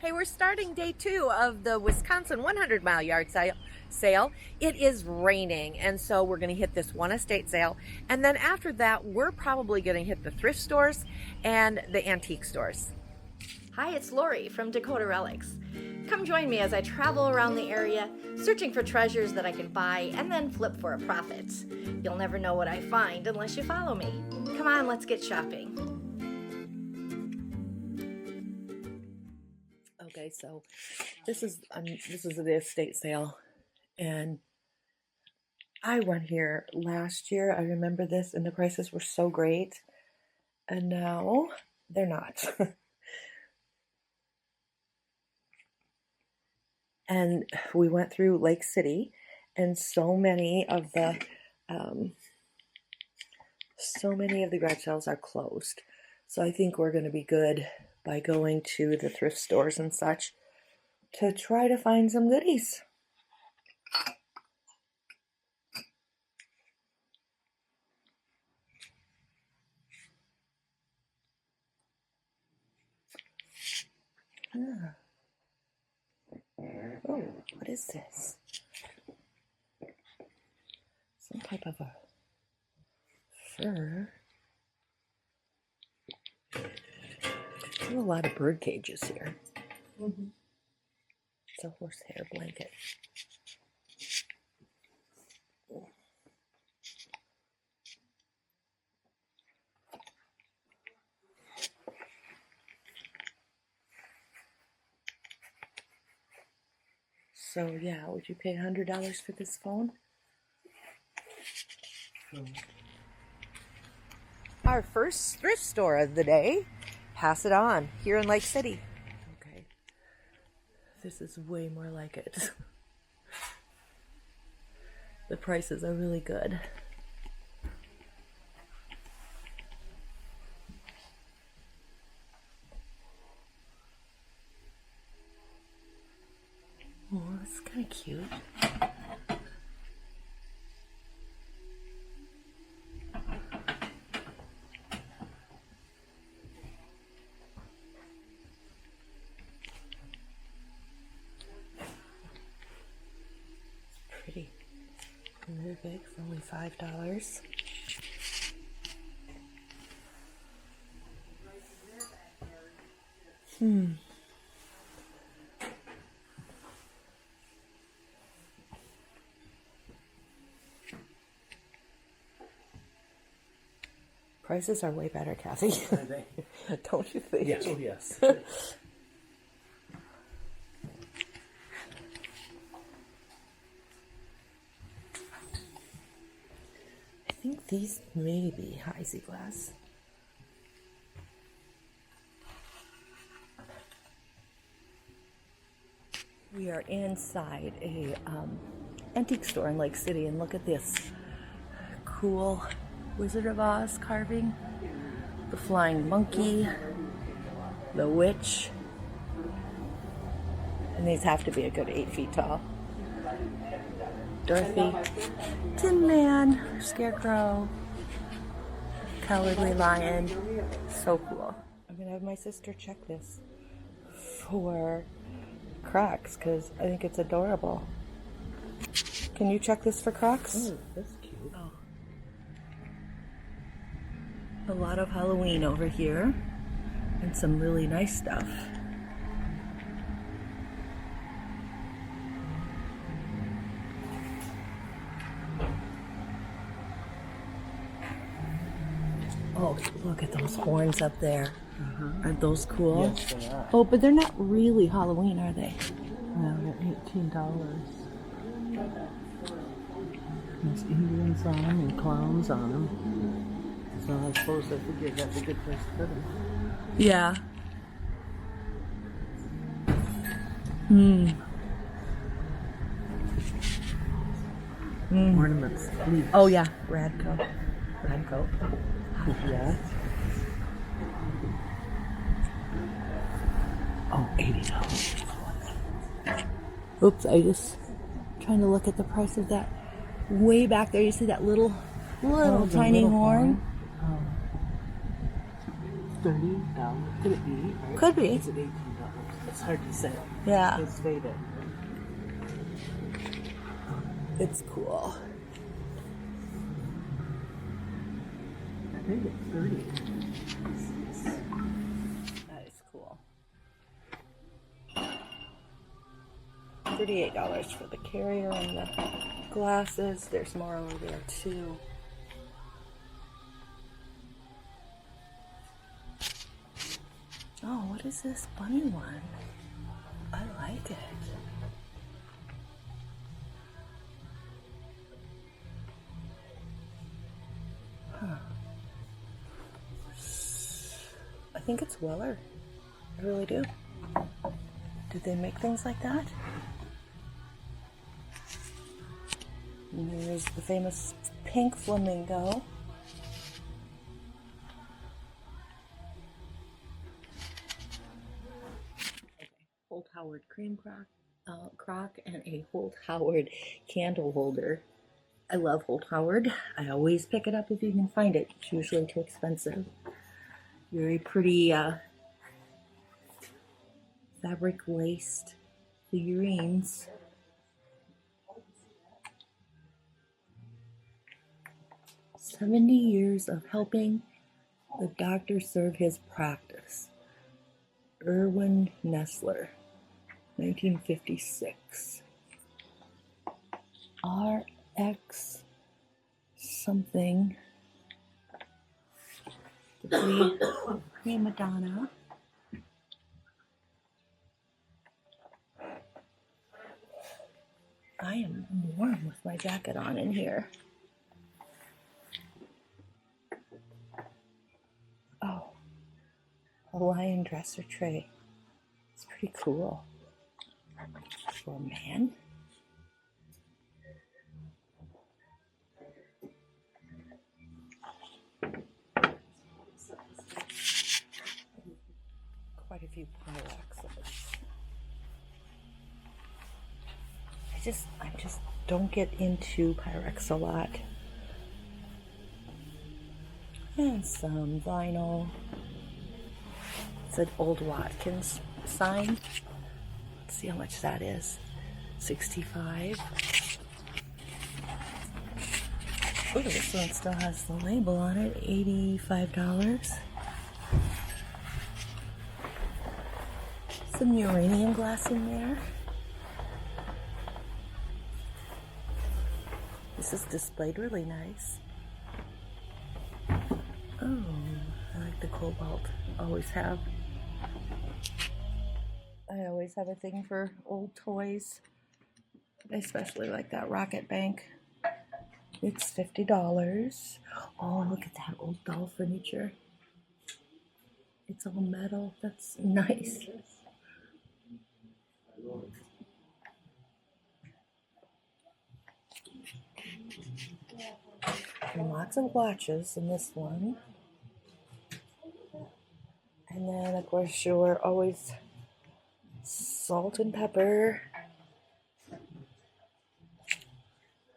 Hey, we're starting day 2 of the Wisconsin 100-mile yard sale. It is raining, and so we're going to hit this one estate sale. And then after that, we're probably going to hit the thrift stores and the antique stores. Hi, it's Lori from Dakota Relics. Come join me as I travel around the area, searching for treasures that I can buy and then flip for a profit. You'll never know what I find unless you follow me. Come on, let's get shopping. Okay, so this is the estate sale, and I went here last year. I remember this, and the prices were so great, and now they're not. And we went through Lake City, and so many of the garage sales are closed. So I think we're going to be good by going to the thrift stores and such to try to find some goodies. Ah. Oh, what is this? Some type of a fur. There's a lot of bird cages here. It's a horsehair blanket. So yeah, would you pay $100 for this phone? Our first thrift store of the day, Pass It On, here in Lake City. Okay, this is way more like it. The prices are really good. Oh, that's kind of cute. Pretty. Really big for only $5. Prices are way better, Kathy. Don't you think? Yes, oh yes. I think these may be Heisey glass. We are inside a antique store in Lake City, and look at this cool Wizard of Oz carving. The flying monkey, the witch, and these have to be a good 8 feet tall. Dorothy, Tin Man, Scarecrow, Cowardly Lion. So cool. I'm gonna have my sister check this for Crocs because I think it's adorable. Can you check this for Crocs? Oh, that's cute. Oh. A lot of Halloween over here and some really nice stuff. Oh, look at those horns up there. Aren't those cool? Yes, they are. Oh, but they're not really Halloween, are they? No, they're $18. There's Indians on them and clowns on them. So I suppose I figured that's a good place to put them. Yeah. Ornaments. Leaves. Oh yeah, Radco. Radco. Yeah. Oh, $80. Oops, I just trying to look at the price of that. Way back there, you see that little the tiny little horn? $30. Could it be? Right? Could be. Is it $18? It's hard to say. Yeah. It's faded. It's cool. I think it's 30. That is cool. $38 for the carrier and the glasses. There's more over there too. Oh, what is this bunny one? I like it. Huh. I think it's Weller. I really do. Did they make things like that? And there's the famous pink flamingo. Holt Howard cream crock and a Holt Howard candle holder. I love Holt Howard. I always pick it up if you can find it. It's usually too expensive. Very pretty fabric laced figurines. "70 years of helping the doctor serve his practice." Erwin Nestler, 1956. RX something. The prima donna. I am warm with my jacket on in here. Oh, Hawaiian dresser tray. It's pretty cool. For a man. Quite a few Pyrex. I just don't get into Pyrex a lot. And some vinyl. It's an old Watkins sign. Let's see how much that is. $65. Oh, this one still has the label on it. $85. Some uranium glass in there. This is displayed really nice. Oh, I like the cobalt. Always have. I always have a thing for old toys. I especially like that Rocket Bank. It's $50. Oh, look at that old doll furniture. It's all metal. That's nice. And lots of watches in this one. And then, of course, you're always salt and pepper.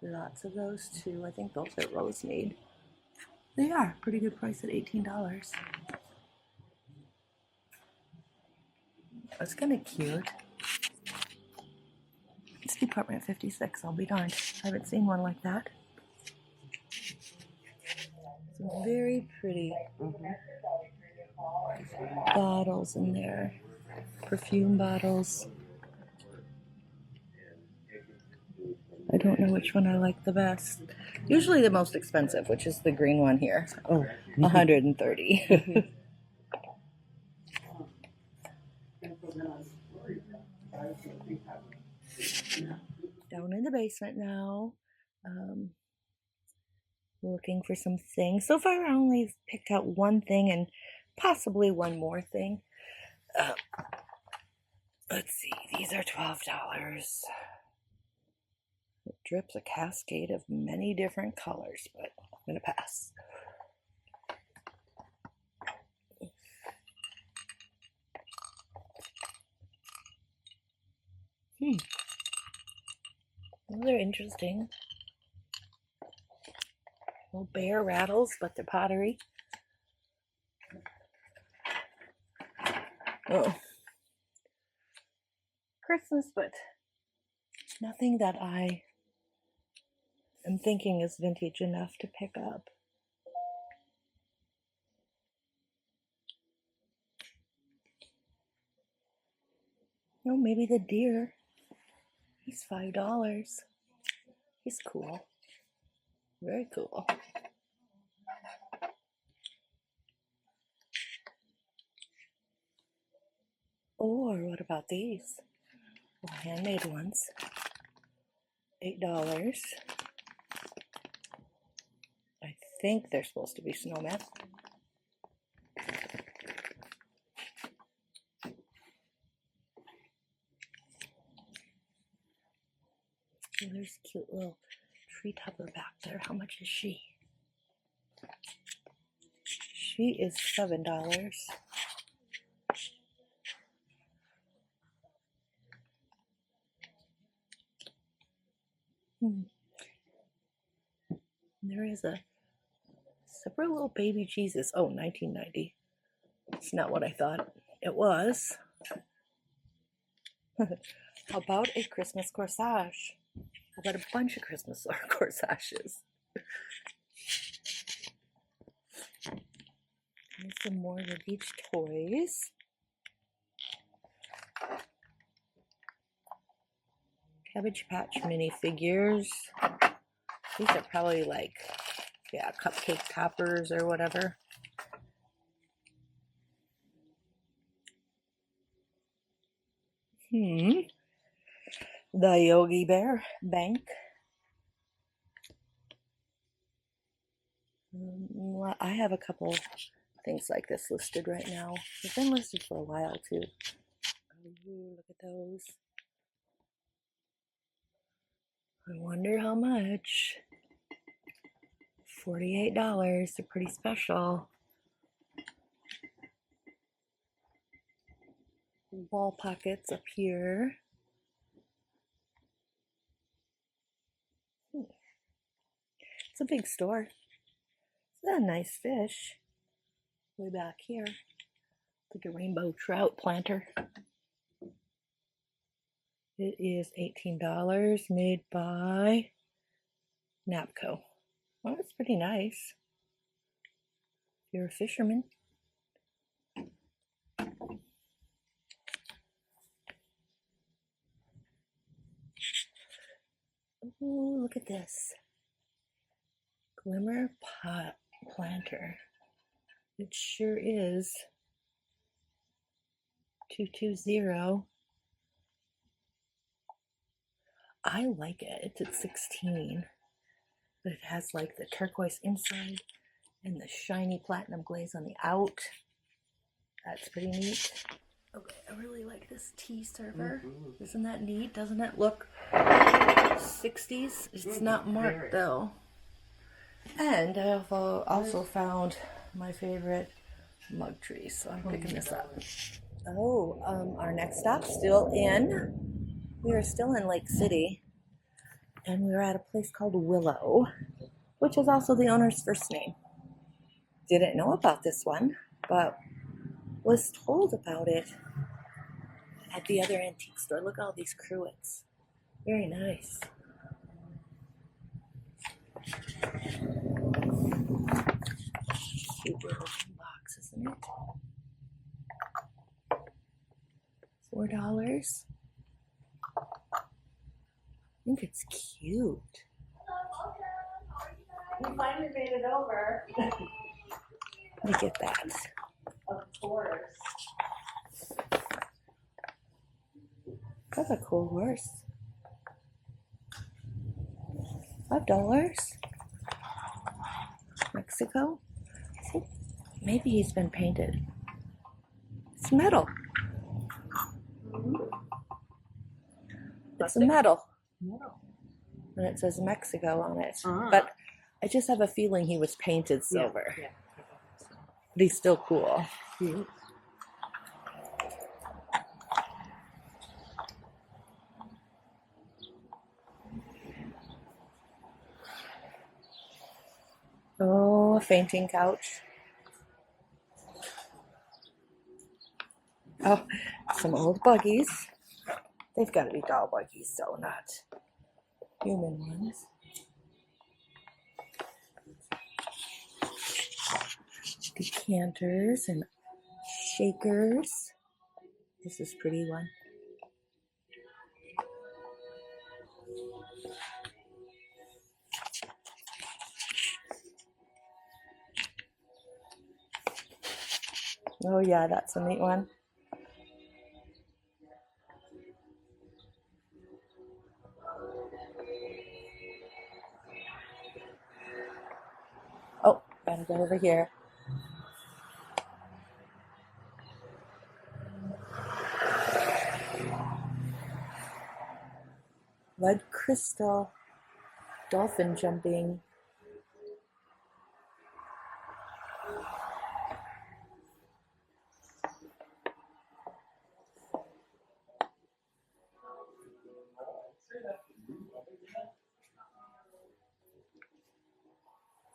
Lots of those too. I think those are Rose made. They are pretty good price at $18. That's kind of cute. It's Department 56. I'll be darned. I haven't seen one like that. Some very pretty bottles in there. Perfume bottles. I don't know which one I like the best. Usually the most expensive, which is the green one here. Oh, $130. Down in the basement now. Looking for some things. So far I only picked out one thing and possibly one more thing. Let's see. These are $12. It drips a cascade of many different colors, but I'm going to pass. Well, they're interesting. Little bear rattles, but they're pottery. Oh. Christmas, but nothing that I am thinking is vintage enough to pick up. No, maybe the deer. He's $5. He's cool. Very cool. Or what about these? Well, handmade ones. $8. I think they're supposed to be snowmen. Oh, there's a cute little tree topper back there. How much is she? She is $7. There is a separate little baby Jesus. Oh, 1990. It's not what I thought it was. How about a Christmas corsage? How about a bunch of Christmas corsages? And some more vintage toys. Cabbage Patch minifigures. These are probably like, yeah, cupcake toppers or whatever. The Yogi Bear Bank. I have a couple things like this listed right now. They've been listed for a while too. Ooh, look at those. I wonder how much. $48. They're pretty special. Wall pockets up here. It's a big store. It's a nice fish. Way back here. Like a rainbow trout planter. It is $18, made by Napco. Well, that's pretty nice. If you're a fisherman. Ooh, look at this. Glimmer pot planter. It sure is. 220. I like it. It's at 16. But it has like the turquoise inside and the shiny platinum glaze on the out. That's pretty neat. Okay, I really like this tea server. Isn't that neat? Doesn't it look 60s? It's not marked though. And I have also found my favorite mug tree, so I'm picking this up. Oh, our next stop we are still in Lake City, and we were at a place called Willow, which is also the owner's first name. Didn't know about this one, but was told about it at the other antique store. Look at all these cruets. Very nice. Cute little box, isn't it? $4. I think it's cute. We finally made it over. Let me get that. Of course. That's a cool horse. $5. Mexico. Maybe he's been painted. It's metal. It's a metal. And it says Mexico on it. But I just have a feeling he was painted silver. Yeah. But he's still cool. Cute. Oh, a fainting couch. Oh, some old buggies. They've got to be doll buggies, so not human ones. Decanters and shakers. This is a pretty one. Oh yeah, that's a neat one. Oh, gotta go over here. Lead crystal dolphin jumping.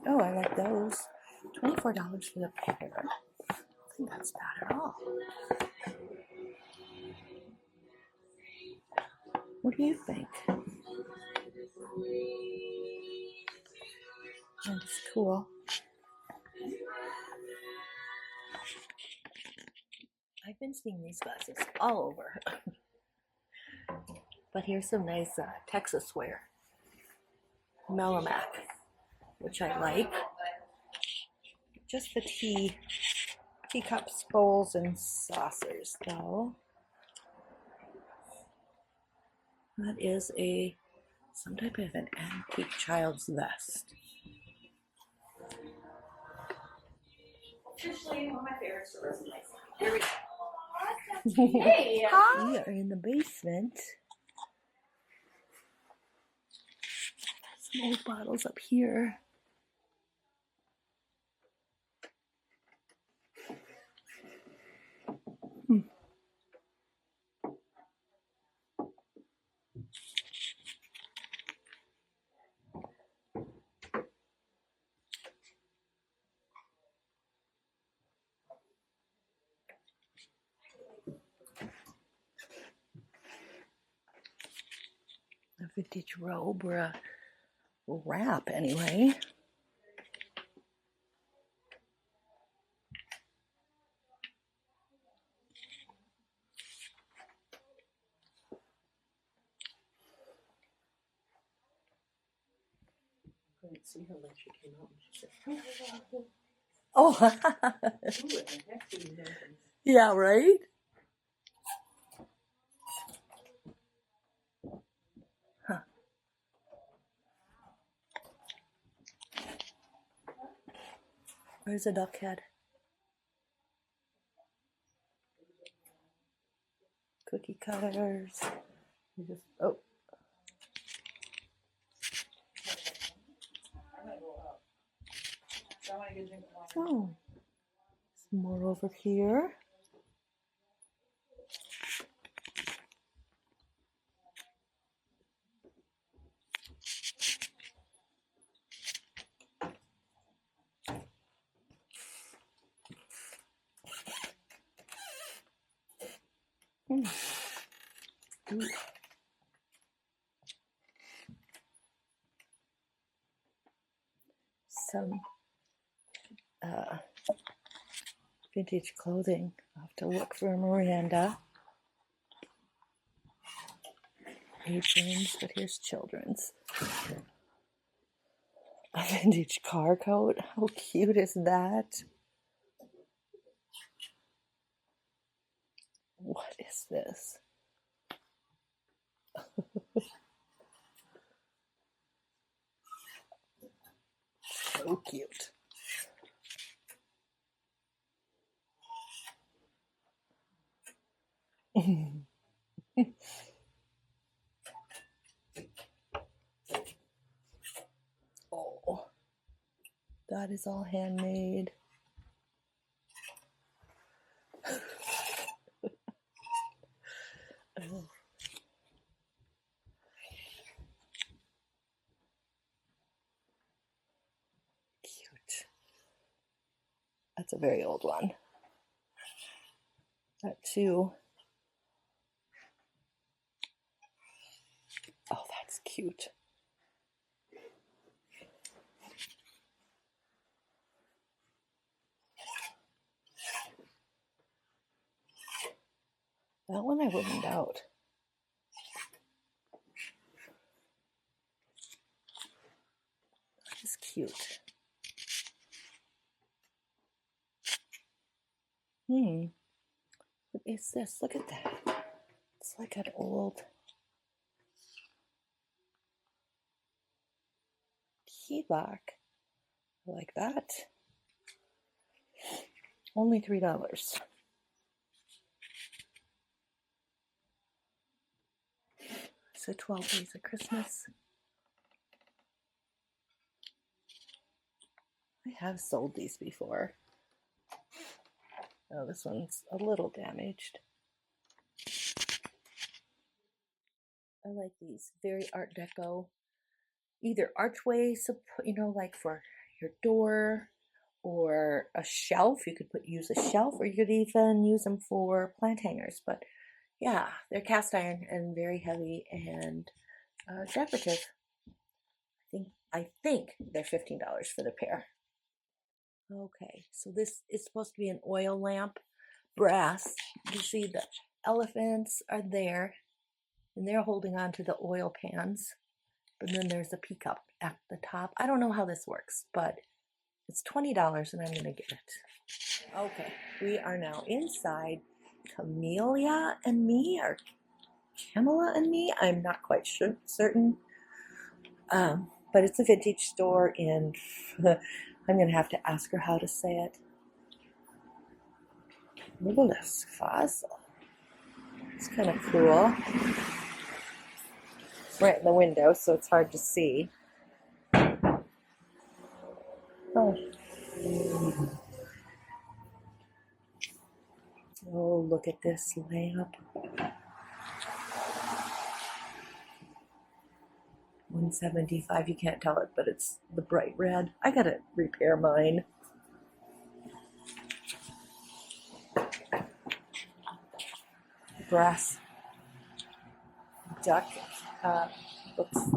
Oh, I like those. $24 for the pair. I don't think that's bad at all. What do you think? That's cool. I've been seeing these glasses all over. But here's some nice Texas wear. Melamac, which I like. Just the teacups, bowls, and saucers, though. That is some type of an antique child's vest. Officially one of my favorite stores in Lakeside. Here we go. Hey, we are in the basement. Some old bottles up here. A vintage robe or a wrap, anyway. I couldn't see her when she came out. And she said, Oh, "Ooh, it actually happens." yeah, right? Huh. Where's the duck head? Cookie cutters. Oh. Oh. Some more over here. Ooh. Some vintage clothing. I'll have to look for Miranda. Aprons, but here's children's. A vintage car coat. How cute is that? What is this? So cute. Oh, that is all handmade. Oh. Cute. That's a very old one. That too. cute. That one I wouldn't doubt. It's cute. What is this? Look at that. It's like an old key lock. I like that. Only $3. So 12 Days of Christmas. I have sold these before. Oh, this one's a little damaged. I like these. Very Art Deco. Either archways, you know, like for your door, or a shelf. You could use a shelf, or you could even use them for plant hangers. But yeah, they're cast iron and very heavy and decorative. I think they're $15 for the pair. Okay, so this is supposed to be an oil lamp, brass. You see the elephants are there, and they're holding on to the oil pans. But then there's a peacock at the top. I don't know how this works, but it's $20 and I'm gonna get it. Okay, we are now inside Camellia and Me, or Camilla and Me. I'm not quite certain. But it's a vintage store, and I'm going to have to ask her how to say it. Willow fossil. It's kind of cool. It's right in the window, so it's hard to see. Oh. Oh, look at this lamp. $175. You can't tell it, but it's the bright red. I gotta repair mine. Brass duck. Oops.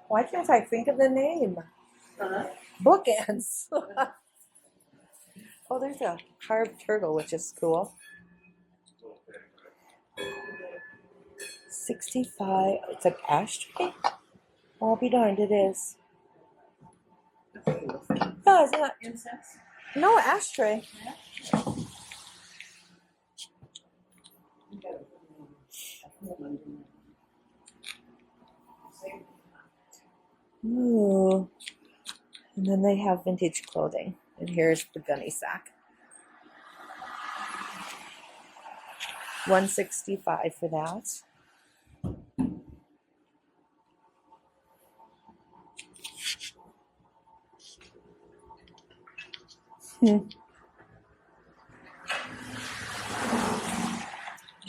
Why can't I think of the name? Bookends. Oh, there's a carved turtle, which is cool. 65. It's an ashtray? I'll be darned, it is. Yeah, isn't that incense? No, ashtray. Ooh. And then they have vintage clothing. And here's the gunny sack. $165 for that.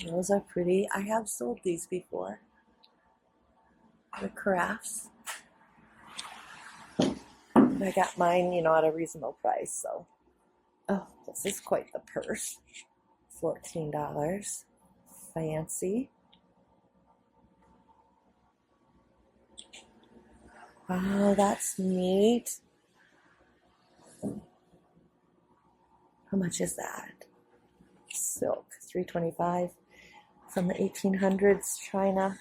Those are pretty. I have sold these before. The crafts. I got mine, you know, at a reasonable price, so. Oh, this is quite the purse. $14. Fancy. Wow, that's neat. How much is that? Silk, $3.25. From the 1800s, China.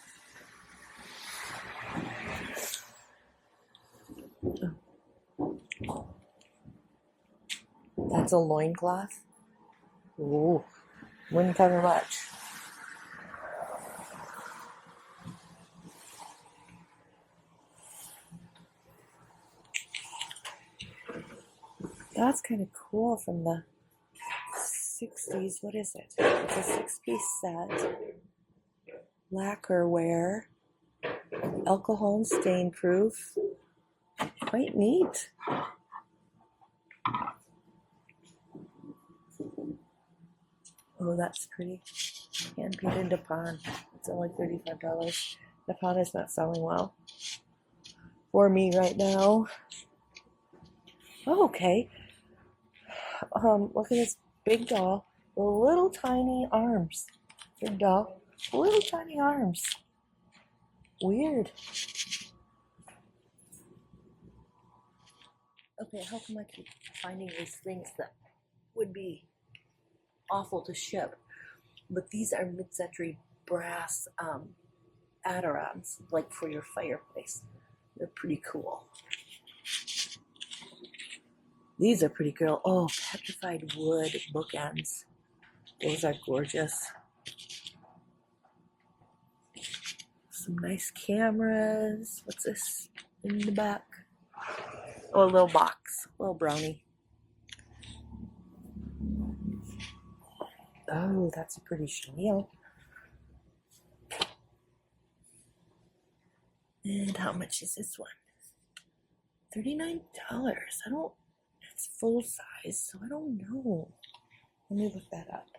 Oh. That's a loincloth. Ooh, wouldn't cover much. That's kind of cool from the 60s. What is it? It's a 6-piece set. Lacquerware. Alcohol and stain proof. Quite neat. Oh, that's pretty. Hand painted Nippon. It's only $35. Nippon is not selling well for me right now. Oh, okay. Look at this big doll with little tiny arms. Big doll, little tiny arms. Weird. Okay, how come I keep finding these things that would be awful to ship? But these are mid-century brass Adirons, like for your fireplace. They're pretty cool. These are pretty cool. Oh, petrified wood bookends. Those are gorgeous. Some nice cameras. What's this in the back? Oh, a little box, a little brownie. Oh, that's a pretty chenille. And how much is this one? $39. I don't, it's full size, so I don't know. Let me look that up.